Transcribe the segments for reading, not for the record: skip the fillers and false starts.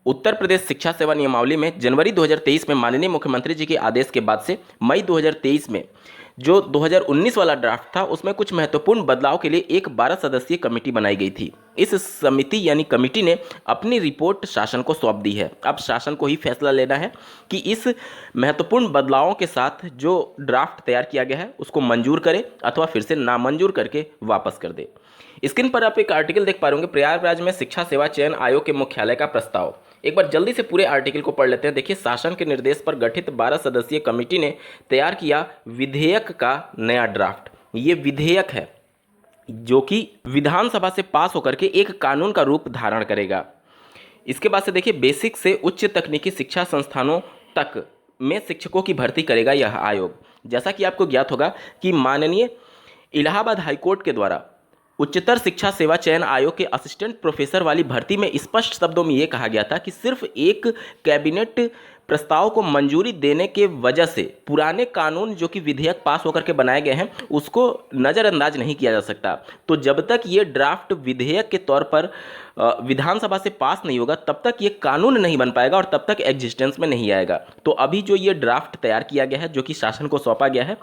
उत्तर प्रदेश शिक्षा सेवा नियमावली में जनवरी 2023 में माननीय मुख्यमंत्री जी के आदेश के बाद से मई 2023 में जो 2019 वाला ड्राफ्ट था उसमें कुछ महत्वपूर्ण बदलाव के लिए एक 12 सदस्यीय कमेटी बनाई गई थी। इस समिति यानी कमेटी ने अपनी रिपोर्ट शासन को सौंप दी है। अब शासन को ही फैसला लेना है कि इस महत्वपूर्ण बदलावों के साथ जो ड्राफ्ट तैयार किया गया है उसको मंजूर करे अथवा फिर से नामंजूर करके वापस कर दे। स्क्रीन पर आप एक आर्टिकल देख पा रहे होंगे, प्रयागराज में शिक्षा सेवा चयन आयोग के मुख्यालय का प्रस्ताव। एक बार जल्दी से पूरे आर्टिकल को पढ़ लेते हैं। देखिए, शासन के निर्देश पर गठित 12 सदस्यीय कमेटी ने तैयार किया विधेयक का नया ड्राफ्ट। ये विधेयक है जो कि विधानसभा से पास होकर के एक कानून का रूप धारण करेगा। इसके बाद से देखिए, बेसिक से उच्च तकनीकी शिक्षा संस्थानों तक में शिक्षकों की भर्ती करेगा यह आयोग। जैसा कि आपको ज्ञात होगा कि माननीय इलाहाबाद हाईकोर्ट के द्वारा उच्चतर शिक्षा सेवा चयन आयोग के असिस्टेंट प्रोफेसर वाली भर्ती में स्पष्ट शब्दों में यह कहा गया था कि सिर्फ एक कैबिनेट प्रस्ताव को मंजूरी देने के वजह से पुराने कानून जो कि विधेयक पास होकर के बनाए गए हैं उसको नज़रअंदाज नहीं किया जा सकता। तो जब तक ये ड्राफ्ट विधेयक के तौर पर विधानसभा से पास नहीं होगा तब तक ये कानून नहीं बन पाएगा और तब तक एग्जिस्टेंस में नहीं आएगा। तो अभी जो ये ड्राफ्ट तैयार किया गया है जो कि शासन को सौंपा गया है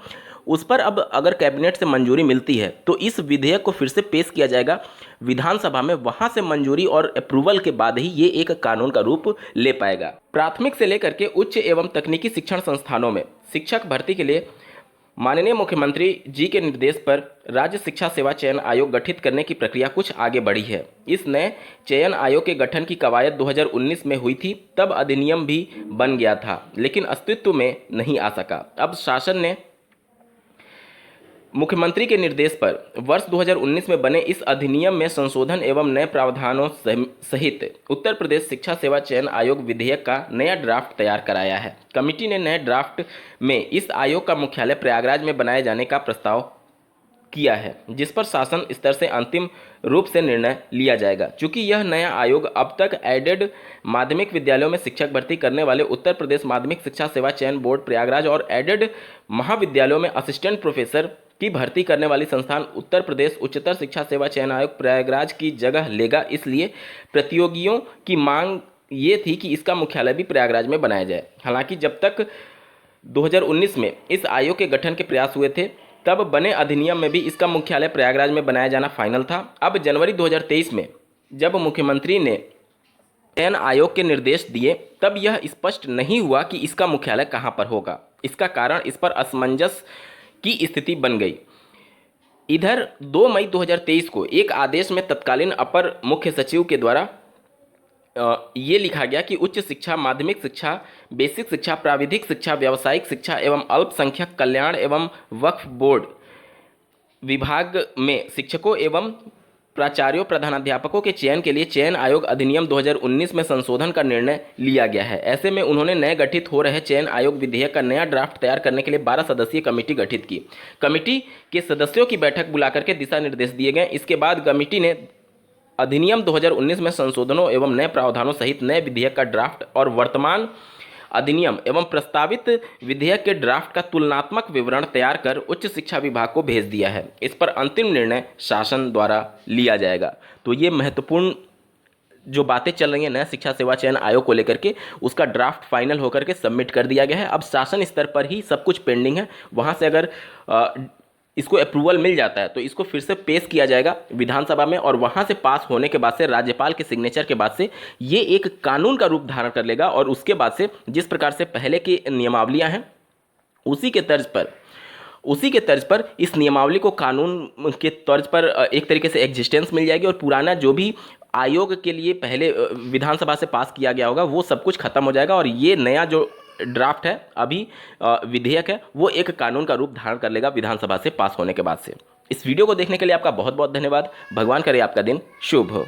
उस पर अब अगर कैबिनेट से मंजूरी मिलती है तो इस विधेयक को फिर से पेश किया जाएगा विधानसभा में। वहां से मंजूरी और अप्रूवल के बाद ही ये एक कानून का रूप ले पाएगा। प्राथमिक से लेकर के उच्च एवं तकनीकी शिक्षण संस्थानों में शिक्षक भर्ती के लिए माननीय मुख्यमंत्री जी के निर्देश पर राज्य शिक्षा सेवा चयन आयोग गठित करने की प्रक्रिया कुछ आगे बढ़ी है। इस नए चयन आयोग के गठन की कवायद 2019 में हुई थी, तब अधिनियम भी बन गया था लेकिन अस्तित्व में नहीं आ सका। अब शासन ने मुख्यमंत्री के निर्देश पर वर्ष 2019 में बने इस अधिनियम में संशोधन एवं नए प्रावधानों सहित उत्तर प्रदेश शिक्षा सेवा चयन आयोग विधेयक का नया ड्राफ्ट तैयार कराया है। कमेटी ने नए ड्राफ्ट में इस आयोग का मुख्यालय प्रयागराज में बनाए जाने का प्रस्ताव किया है, जिस पर शासन स्तर से अंतिम रूप से निर्णय लिया जाएगा। चूंकि यह नया आयोग अब तक एडेड माध्यमिक विद्यालयों में शिक्षक भर्ती करने वाले उत्तर प्रदेश माध्यमिक शिक्षा सेवा चयन बोर्ड प्रयागराज और एडेड महाविद्यालयों में असिस्टेंट प्रोफेसर की भर्ती करने वाली संस्थान उत्तर प्रदेश उच्चतर शिक्षा सेवा चयन आयोग प्रयागराज की जगह लेगा, इसलिए प्रतियोगियों की मांग ये थी कि इसका मुख्यालय भी प्रयागराज में बनाया जाए। हालांकि जब तक 2019 में इस आयोग के गठन के प्रयास हुए थे तब बने अधिनियम में भी इसका मुख्यालय प्रयागराज में बनाया जाना फाइनल था। अब जनवरी 2023 में जब मुख्यमंत्री ने चयन आयोग के निर्देश दिए तब यह स्पष्ट नहीं हुआ कि इसका मुख्यालय कहाँ पर होगा। इसका कारण इस पर असमंजस की स्थिति बन गई। इधर 2 मई 2023 को एक आदेश में तत्कालीन अपर मुख्य सचिव के द्वारा ये लिखा गया कि उच्च शिक्षा, माध्यमिक शिक्षा, बेसिक शिक्षा, प्राविधिक शिक्षा, व्यावसायिक शिक्षा एवं अल्पसंख्यक कल्याण एवं वक्फ बोर्ड विभाग में शिक्षकों एवं प्राचार्यों, प्रधानाध्यापकों के चयन के लिए चयन आयोग अधिनियम 2019 में संशोधन का निर्णय लिया गया है। ऐसे में उन्होंने नए गठित हो रहे चयन आयोग विधेयक का नया ड्राफ्ट तैयार करने के लिए 12 सदस्यीय कमेटी गठित की। कमेटी के सदस्यों की बैठक बुलाकर के दिशा निर्देश दिए गए। इसके बाद कमेटी ने अधिनियम 2019 में संशोधनों एवं नए प्रावधानों सहित नए विधेयक का ड्राफ्ट और वर्तमान अधिनियम एवं प्रस्तावित विधेयक के ड्राफ्ट का तुलनात्मक विवरण तैयार कर उच्च शिक्षा विभाग को भेज दिया है। इस पर अंतिम निर्णय शासन द्वारा लिया जाएगा। तो ये महत्वपूर्ण जो बातें चल रही हैं नया शिक्षा सेवा चयन आयोग को लेकर के, उसका ड्राफ्ट फाइनल होकर के सबमिट कर दिया गया है। अब शासन स्तर पर ही सब कुछ पेंडिंग है। वहाँ से अगर इसको अप्रूवल मिल जाता है तो इसको फिर से पेश किया जाएगा विधानसभा में और वहां से पास होने के बाद से राज्यपाल के सिग्नेचर के बाद से ये एक कानून का रूप धारण कर लेगा। और उसके बाद से जिस प्रकार से पहले की नियमावलियां हैं उसी के तर्ज पर इस नियमावली को कानून के तर्ज पर एक तरीके से एग्जिस्टेंस मिल जाएगी और पुराना जो भी आयोग के लिए पहले विधानसभा से पास किया गया होगा वो सब कुछ खत्म हो जाएगा और ये नया जो ड्राफ्ट है अभी विधेयक है वो एक कानून का रूप धारण कर लेगा विधानसभा से पास होने के बाद से। इस वीडियो को देखने के लिए आपका बहुत बहुत धन्यवाद। भगवान करे आपका दिन शुभ हो।